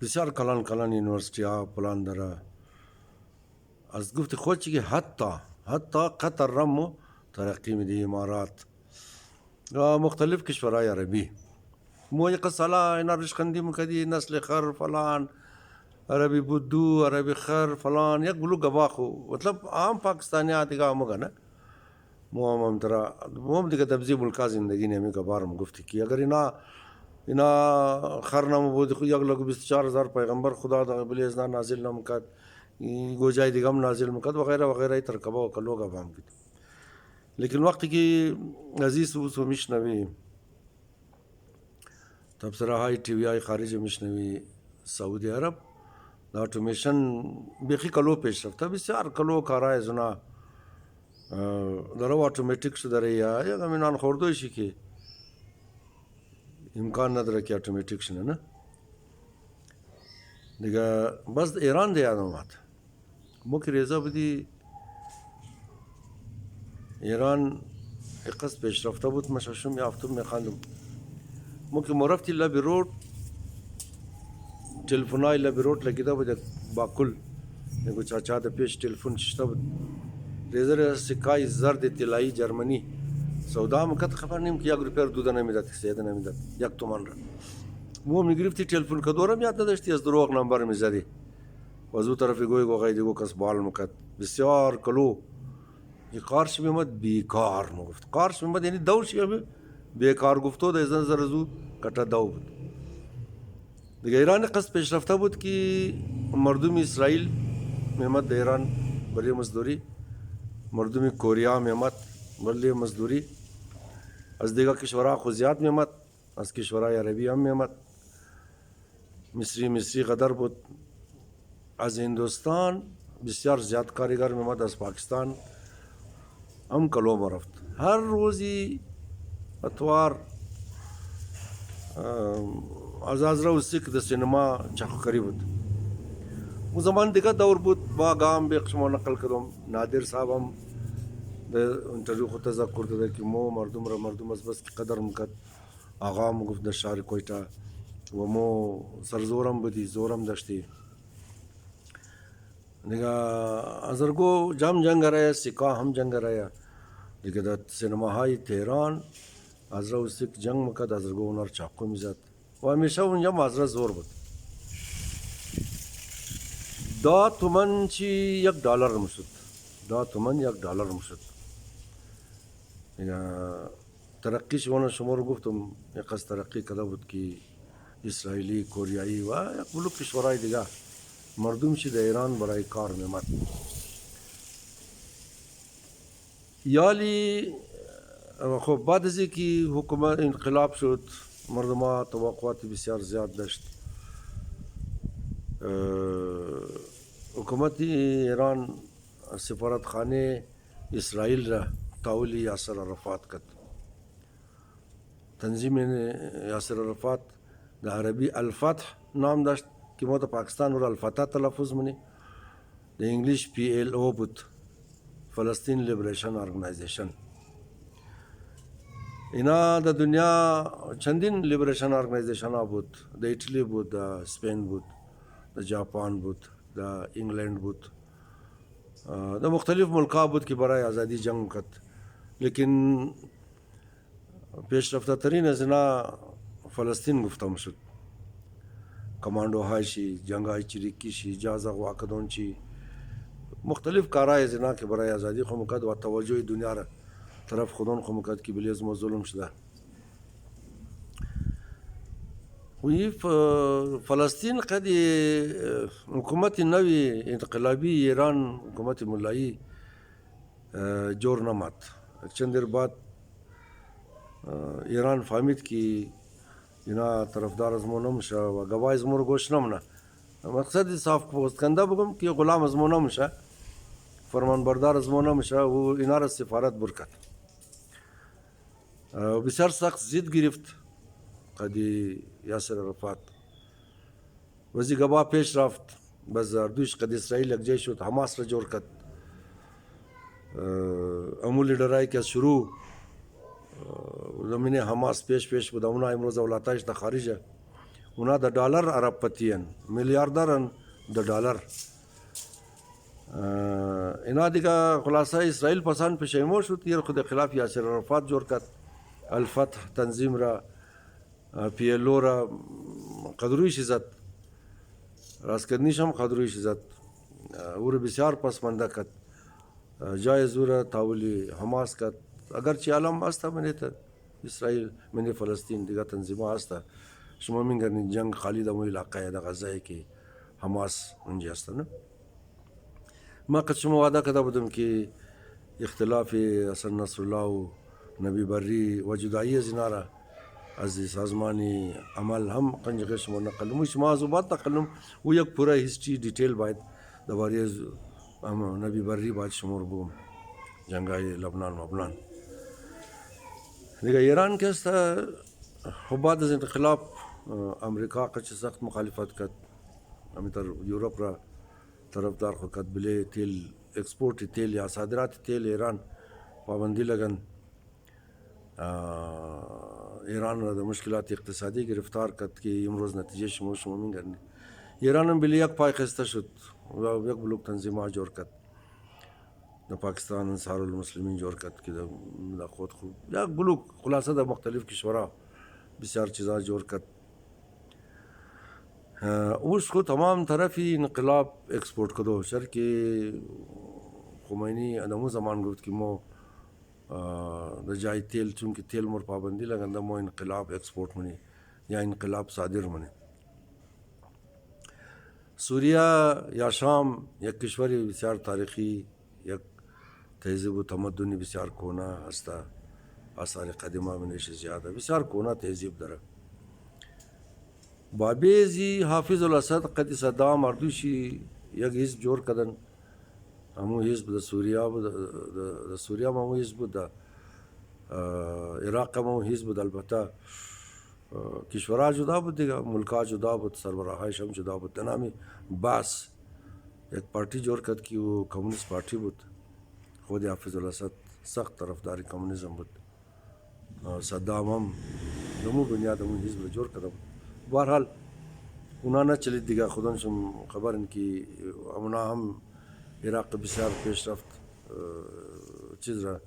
بسیار کلان کلان یونیورسیتیا پلان داره از گفت خودی که حتی قطر رمو ترقی میده امارات و مختلف کشورهای عربی مو یک سالا اینا رشکندی مکدی نسل خر فلان عربی بودو عربی خر فلان یک بلو گواخو مطلب عام پاکستانی دیگه مگه نه مو هم ترا مو دیگه تبذیب ملکا زندگی نمی کبارم گفتی کی اگر اینا خرنامه بود خو یک لگ 24000 پیغمبر خدا د قبل ازنا نازل نم کد گوجای دیگم نازل مکد وغیرہ وغیرہ ترکبا وکلوگا بام کد لیکن وقتی که عزیز و میشنوی تبصره های تیوی های خارجی میشنوی سعودی عرب د اتوماسیون بیخی کلو پیش رفته بسیار کلو کارای زنا در اتوماتیک شده یا همینان خوردوشی که امکان نداره که اتوماتیک شنه نه دیگه بس ایران دی یادم اومد مو که ریزا بودی ایران اقصد پیشرفته بود مشاشم یافتم میخواندم مو که مرفتی لبی روড تلفنای لبی روড لگیده بود باکل نگو چاچا ده پیش تلفن ششته بود ریزر سکای زرد طلایی جرمنی سودا مکت خبر نیم که یک روپیر دوده نمیداد سیده نمیداد یک تومان را مو میگرفتی تلفن کدورم یاد نداشتی از دروغ نمبر میزدی و از او طرفی گوی گوغای دیگو کس بال مکت بسیار کلو که قارش میمد بیکار مگفت قارش میمد یعنی دوش یعنی بیکار گفتو ده ازن زرزو کتا دو بود دیگه ایران قصد پیشرفته بود که مردم اسرائیل میمد ده ایران برای مزدوری مردم کوریا میمد برای مزدوری از دیگه کشورها خو زیاد میمد از کشورهای عربی هم میمد مصری قدر بود از هندوستان بسیار زیاد کارگر میمد از پاکستان هم کلوم رفت هر روزی اتوار از رو سیک ده سینما چاخکری بود اون زمان دیگه دور بود با گام به شما نقل کردم نادر صاحب هم ده انترویو خود تذکر داده که مو مردم از بس که قدر مکد آقا مو گفت در شهر کویتا و مو سرزورم بودی زورم داشتی دیگه ازرگو جنگ رaya سکا هم جنگ رaya دیگه در سینما های تهران از رو سک جنگ مکد ازرگو اونار چاقو میزد و همیشه اونجا مازره زور بود دا تومن چی $1 میشد دا تومن $1 میشد دیگه ترقیش وانا شما رو گفتم یک از ترقی کده بود که اسرائیلی کوریایی و یک بلوک کشورهای دیگه مردم چی در ایران برای کار میمد یالی خب بعد از اینکه حکومت انقلاب شد مردم ها توقعات بسیار زیاد داشت حکومت ایران سفارتخانه اسرائیل را تحویل یاسر عرفات کرد تنظیم یاسر عرفات د عربی الفتح نام داشت که ما در پاکستان ور الفتح تلفظ منی د انگلیش PLO بود فلسطین لیبریشن ارگنایزیشن اینا د دنیا چندین لیبریشن ارگنایزیشن ها بود د ایتالی بود د سپین بود د ژاپن بود د انگلند بود د مختلف ملکا بود که برای آزادی جنگ کرد لیکن پیشرفته ترین از اینا فلسطین گفتم شد کماندو های شی جنگ های چریکی شی جازا واکدون شی مختلف کارهای از اینا که برای آزادی خو مکد و توجه دنیا را طرف خودون خو مکد که بلیز ما ظلم شده وی فلسطین قد حکومت نوی انقلابی ایران حکومت ملایی جور نماد چند دیر بعد ایران فهمید که اینا طرفدار از مو نمیشه و گواهی از مو رو گوش نمونه مقصد صاف پوست کنده بگم که غلام از مو نمیشه فرمان بردار از مو نمیشه و اینا را سفارت برکت بسیار سخت ضد گرفت قدی یاسر عرفات وزی گبا پیش رفت بس اردوش قد اسرائیل یک جای شد حماس را جور کد امو لیڈرائی که شروع زمین حماس پیش بود اونا امروز اولاتایش دا خارجه اونا دا دلار عرب پتیان میلیاردرن دا دلار اینا دیگه خلاصه اسرائیل پسند پشیمون شد تیر خود خلاف یاسر عرفات جور کد الفتح تنظیم را پی ال او را قدرویش زد راسکدنیش هم قدرویش زد او را بسیار پسمانده کد جایز او را تحویل حماس کد اگرچه عالم هسته منیت اسرائیل منی فلسطین دیگه تنظیمه هسته شما میگن جنگ خالی دمو علاقه دا غزه که حماس اونجا هسته نه ما قد شما وعده کرده بودم که اختلاف حسن نصرالله و نبی بری و جدایی از اینا را از سازمانی عمل هم قنجقه شما نقلم شما زبات نقلم و یک پورا هیستری دیتیل باید دوباره از نبی بری باید شمار بوم جنگای لبنان مبنان دیگه ایران که است خب بعد از انقلاب امریکا قچ سخت مخالفت کرد امیتر یورپ را طرفدار خو کد بله تیل اکسپورت تیل یا صادرات تیل ایران پابندی لگن ایران را د مشکلات اقتصادی گرفتار کرد که امروز نتیجه شما میگن ایران هم بلی یک پای خسته شد و یک بلوک تنظیمات جور کرد د پاکستان انصار المسلمین جور کرد که د خود خوب یک بلوک خلاصه د مختلف کشورها بسیار چیزا جور کرد اوس خو تمام طرفی انقلاب اکسپورت کدو شر که خمینی ادمو زمان گفت که مو د جای تیل چونکه تیل مر پابندی لگن مو انقلاب اکسپورت منی یا انقلاب صادر منی سوریه یا شام یک کشوری بسیار تاریخی یک تهذیب و تمدنی بسیار کونا هسته آثار قدیمه منش زیاده بسیار کونا تهذیب داره بابیزی حافظ الاسد قد صدام اردوشی یک حزب جور کدن همو حزب د سوریه همو حزب د عراق همو حزب د البته کشورها جدا بود دیگه ملکها جدا بود سربراهایش هم جدا بود نامی باس یک پارتی جور کد که وہ کمونیست پارتی بود خود حافظ الاسد سخت طرفداری کمونیزم بود صدام هم دمو بنیاد همو حزب جور کده بود بهرحال اونا نه چلید دیگه خودانشم خبرن که اونا هم عراق بسیار پیش رفت چیز را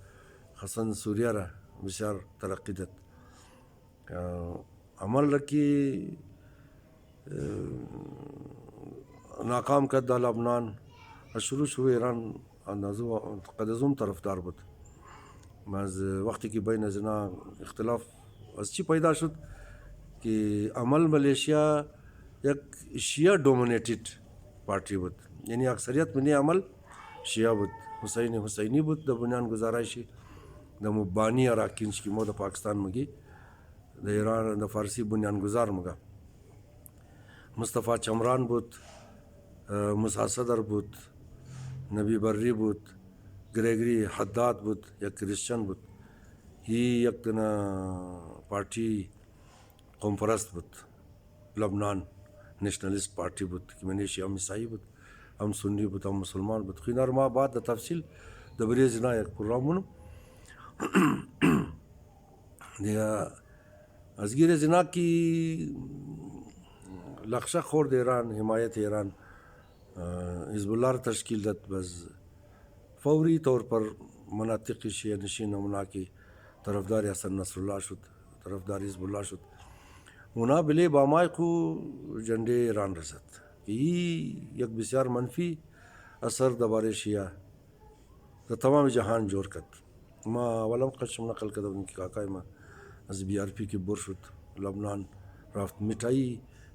خاصا سوریه را بسیار ترقی داد عمل را که ناکام کرد در لبنان شروع ایران قد از اون طرفدار بود از وقتی که بین از اینا اختلاف از چی پیدا شد که عمل ملیشیا یک شیعه دومینیتد پارتی بود یعنی اکثریت منی عمل شیعه بود حسینی بود د بنیان گزارشی د مبانی اراکینش کی مو د پاکستان مگی د ایران د فارسی بنیان گزار مگا مصطفی چمران بود موسی صدر بود نبی بری بود گریگری حداد بود یک کریسچن بود هی یک دنا پارتی قوم پرست بود لبنان نیشنلیست پارتی بود که منیشی هم عیسائی بود هم سنی بود هم مسلمان بود خیلی ما بعد د تفصیل د بریز نه یک پروگرامونو دیگه از گیر زنا کی لخشه خورد ایران حمایت ایران حزب الله را تشکیل داد بس فوری طور پر مناطق شیعه نشین اونا کی طرفدار حسن نصرالله شد طرفدار حزب الله شد اونا بله بامای کو جنده ایران رسد یک بسیار منفی اثر درباره شیعه د تمام جهان جور کد ما ولم قشم نقل کردم که کاکای ما از بی آر پی کی بور شد لبنان رفت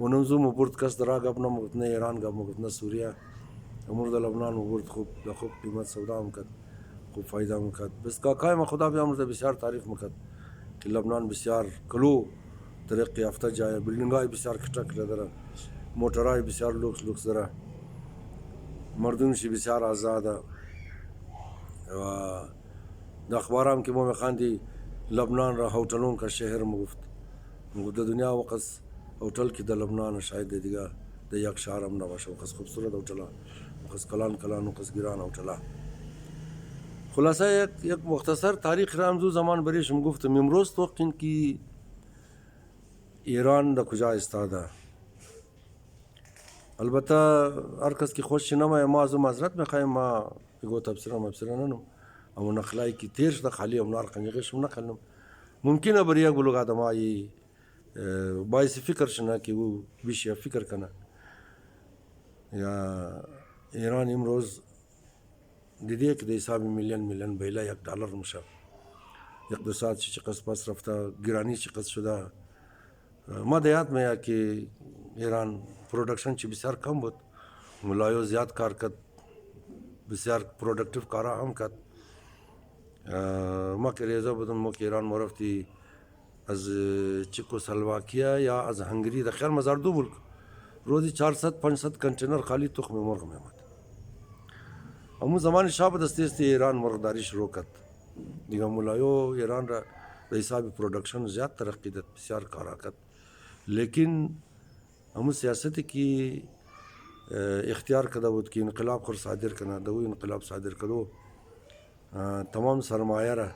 ونمزو مبورد کس دراغ ابنا مغتنا ایران گا مغتنا سوریا امور دا لبنان مبورد خوب قیمت سودا مکد خوب فایده مکد بس کاکای ما خدا بیامر دا بسیار تعریف مکد که لبنان بسیار کلو ترقی یافته جای بلڈنگای بسیار کٹک لدره موٹرای بسیار لوکس دره مردمشی بسیار آزاده و در اخبارام که ما میخواندی لبنان را هوتلون کا شهر مگفت در دنیا وقت هوتل که در لبنان شاید دیگه در یک شهر هم نباشه وقت خوبصورت هوتلا وقت کلان وقت گران هوتلا. خلاصه یک مختصر تاریخ را هم زمان بریشم گفتم. امروز توقین که ایران در کجا ایستاده. البته هر کس که خوش نمایه ما از معذرت میخوایم، ما بگو تبصره ننم اما نخلایی که تیر شده خالی امنار قنیقشم نخلنم. ممکنه بر یک بلوغ آدمایی باعث فکر شنه که او بیشی فکر کنه. یا ایران امروز دیده که در حساب میلیون بیله $1 میشه. اقتصاد چقدر پس رفته، گرانی چقدر شده. ما دیاد میاد که ایران پروڈکشن چی بسیار کم بود، ملایو زیاد کار کرد، بسیار پروڈکٹیو کارا هم کرد. ما که ریزه بودم ما که ایران مرفتی از چکوسلواکیا یا از هنگری در خیال مزار دو ملک روزی 400-500 کنتینر خالی تخم مرغ میامد. همون زمان شاه دستی ایران مرغداری شروع کرد دیگه. ملایو ایران را به حساب پروڈکشن زیاد ترقی داد، بسیار کارا کرد. لیکن همون سیاستی که اختیار کرده بود که انقلاب خور صادر کنه، دو انقلاب صادر کردو تمام سرمایه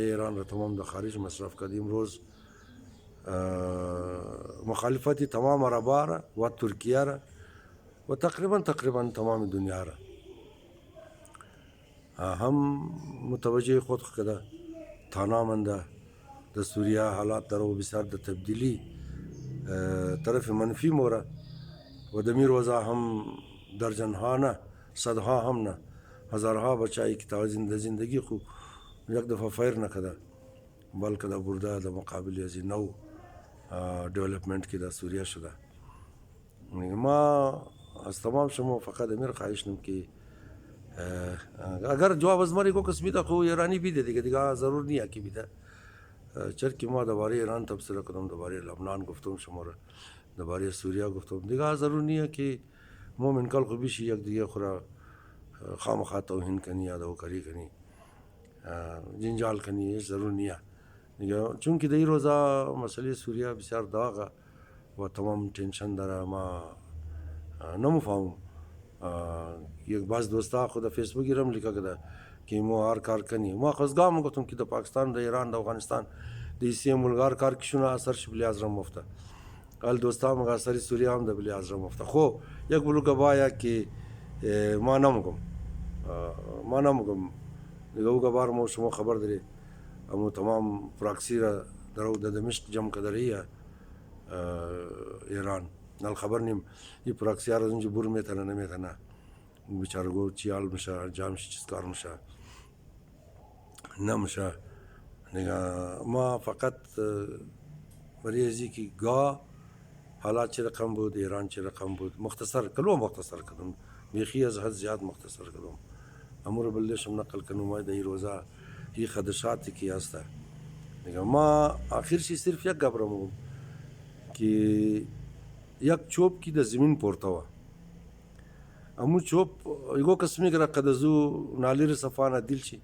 ایران را تمام در خارج مصرف کرد. امروز مخالفتی تمام عربا را و ترکیه را و تقریبا تمام دنیا را هم متوجه خود کرده. تانامنده در سوریه حالات در و بسیار در تبدیلی طرف منفی موره و دمیر وضع هم درجنها نه صدها هم نه هزارها بچایی که تا زندگی خو یک دفعه فایر نکده بلکه در برده در مقابل از نو ڈیولپمنٹ که در سوریه شده. ما از تمام شما فقط امیر خواهش نم که اگر جواب از ماری کو قسمی ده خو ایرانی بیده دیگه ضرور نیه که بیده. چرا که ما درباره ایران تبصره کردم، درباره لبنان گفتم، شما را درباره سوریه گفتم دیگه. ضرور نیه که ما منکل خو بیشی یک دیگه خورا خامخا توهین کنی یا دوکاری کنی جنجال کنی، ضرور نیه دیگه. چون که در این روزا مسئله سوریه بسیار داغه و تمام تنشن داره. ما نمفهمم یک بعض دوستا خود فیسبوکی رم لیکه کده که ما هر کار کنی. ما خزگاه گفتم که در پاکستان، در ایران، در افغانستان در ایسی ملگار کار کشونه اثر شبلی از رم مفته ال دوستا مگه اثری سوریه هم در بلی از رم مفته. خو یک بلوگه بایا که ما نمگم دیگه او گبار ما شما خبر داری امو تمام پراکسی را در دمشق جمع کدریه ایران نال خبر نیم این پراکسی ها را اونجا بور میتنه نمیتنه بیچارگو چیال میشه جامش چیز کار میشه نمیشه دیگه. ما فقط برای ازی که گاه حالات چه رقم بود، ایران چه رقم بود مختصر کردم بیخی از حد زیاد مختصر کردم. امور بلدشم نقل کنم ما در این روزا این خدشاتی که هست دیگه. ما آخرشی صرف یک گبرم که یک چوب که در زمین پورته و امو چوب یگو قسمی که قدزو نالی صفانه دیل چی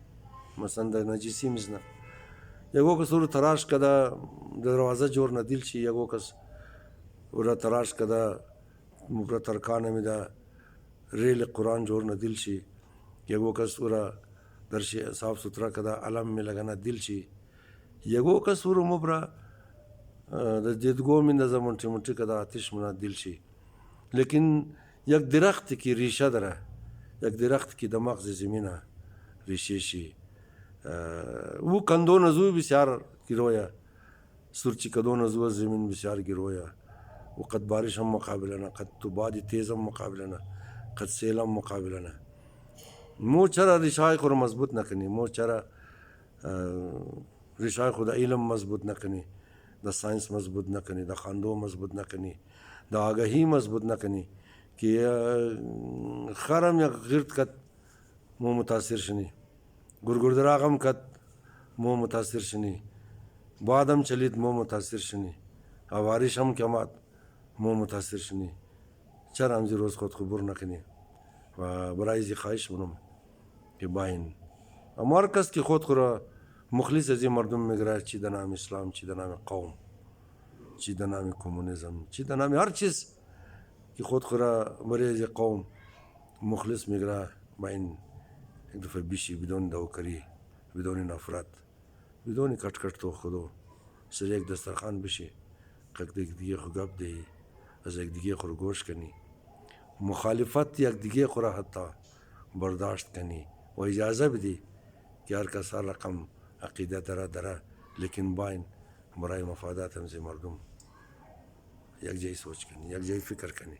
مثلا در نجیسی مزنه یگو کس رو تراش کده دروازه جور ندیل چی، یگو کس رو تراش کده مبرا ترکانه می ده ریل قرآن جور ندیل چی، یگو کس رو درشی صاف سترا کده علم می لگنه دیل چی، یگو کس رو مبرا در دیدگو می نظر منتی کده آتش منا دیل چی. لیکن یک درخت کی ریشه داره، یک درخت کی دماغ زمینه ریشه شی او کندو نزو بسیار گیرویا سرچی کدو نزو زمین بسیار گیرویا و قد بارش هم مقابله نه، قد تو بادی تیز هم مقابله نه، قد سیل هم مقابله نه. مو چرا ریشای خود مضبوط نکنی، مو چرا ریشای خود علم مضبوط نکنی، دا ساینس مضبوط نکنی، دا خاندو مضبوط نکنی، دا آگاهی مضبوط نکنی که خرم یا غرد کد مو متاثر شنی، گرگردراغم کد مو متاثر شنی، بادم چلید مو متاثر شنی، آوارش هم کماد مو متاثر شنی. چرا همزی روز خود خبر نکنی و برای زی خواهش منم که باین اما هر کس که خود خورا مخلص از این مردم میگره، چی در نام اسلام، چی در نام قوم، چی در نام کمونیسم، چی در نام هر چیز که خود خورا برای از قوم مخلص میگره، باین یک دفعه بیشی بدون دوکری، بدون نفرت، بدون کٹ کٹ تو خودو سر یک دسترخوان بشی، که یک دیگه خو گپ دی، از یک دیگه خو گوش کنی، مخالفت یک دیگه خو را حتی برداشت کنی و اجازه بدی که هر کس هر رقم عقیده داره، لیکن باین برای مفادات همزی مردم یک جای سوچ کنی، یک جای فکر کنی.